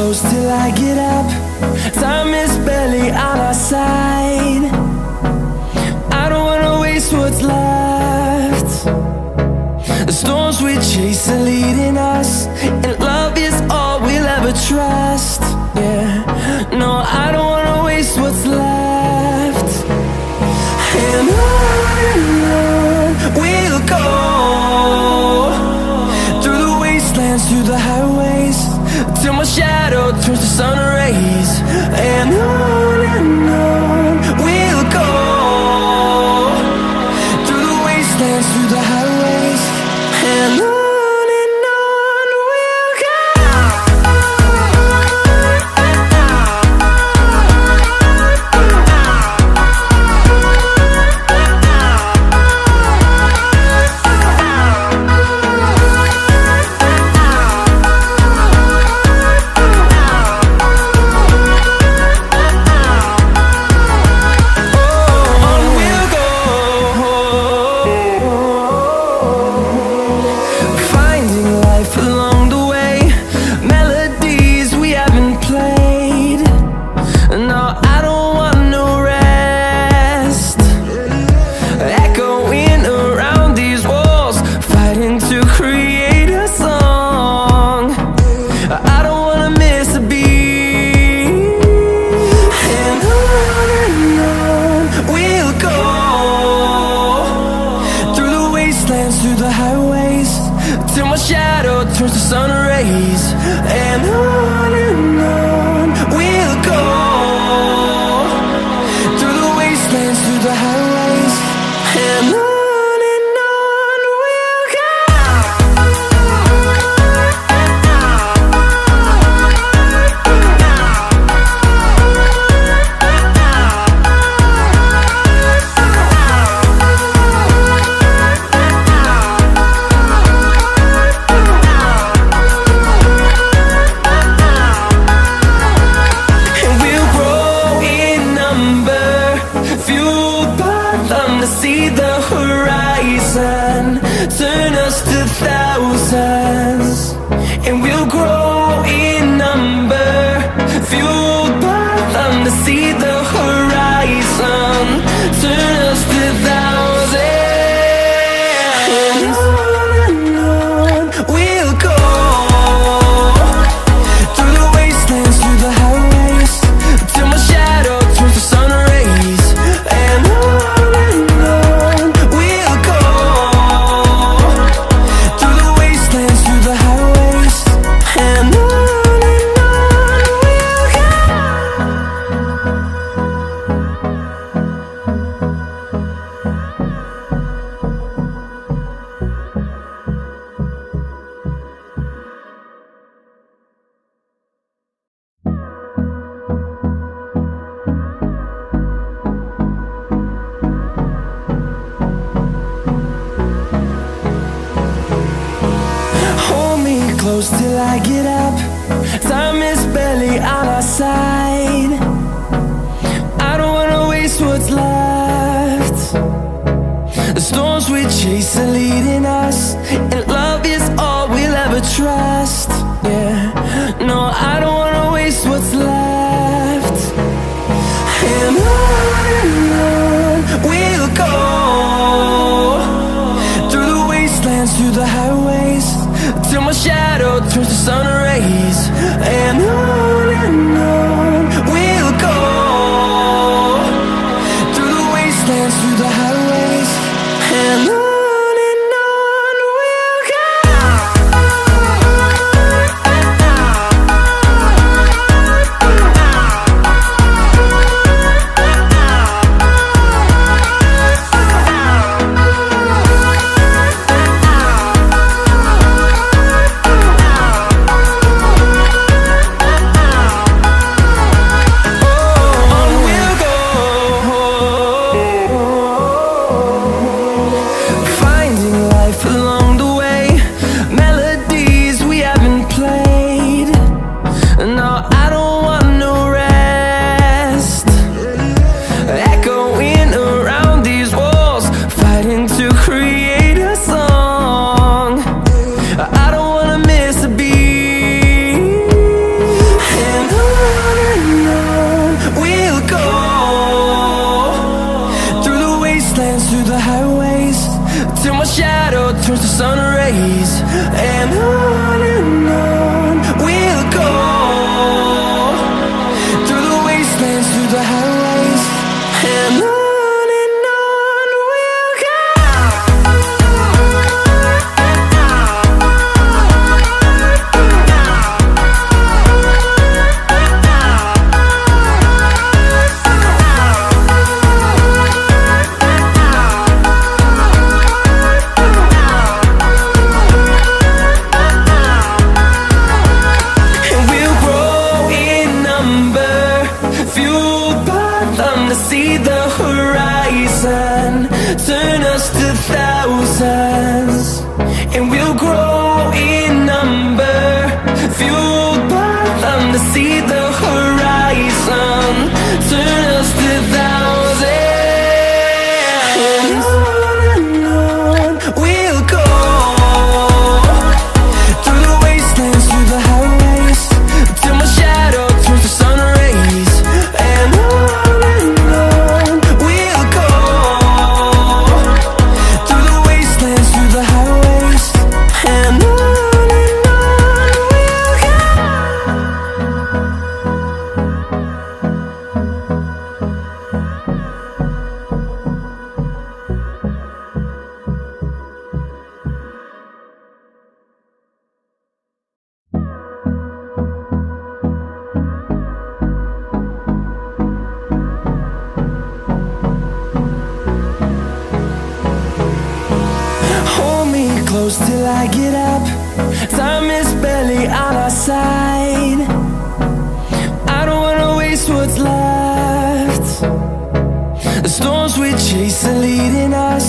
close till I get up. Time is barely on our side. I don't wanna waste what's left. The storms we chase are leading us, and love is all we'll ever trust. Yeah, no, I don't wanna waste what's left. And on we'll go, through the wastelands, through the highways, till my shadow turns to sun rays. And on we'll go, through the wastelands, through the highways, and on we'll go. Through the highways, till my shadow turns to sun rays. And on we'll go, through the wastelands, through the highways, and on we'll go. See the horizon, turn us to thousands, and we'll grow in number, fueled by them to see the horizon, turn us to thousands. And on we'll go, through the wastelands, through the highways, till my shadow turns to sun rays. And close till I get up. Time is barely on our side. I don't wanna waste what's left. The storms we chase are leading us, and love is all we'll ever trust. Yeah, no, I don't wanna waste what's left. And on we'll go, through the wastelands, through the highways, till my shadow turns to sun rays. And on we'll go, through the wastelands, through the highways, and on. till my shadow turns to sun rays. And on we'll go, through the wastelands, through the highways. And on we'll go. See the horizon turn us to thousands, and we'll grow in number, fueled by them to see the horizon turn us to thousands. And on we'll go, through the wastelands, through the highways, till my shadow turns to sun rays. And close till I get up. Time is barely on our side. I don't wanna waste what's left. The storms we chase are leading us.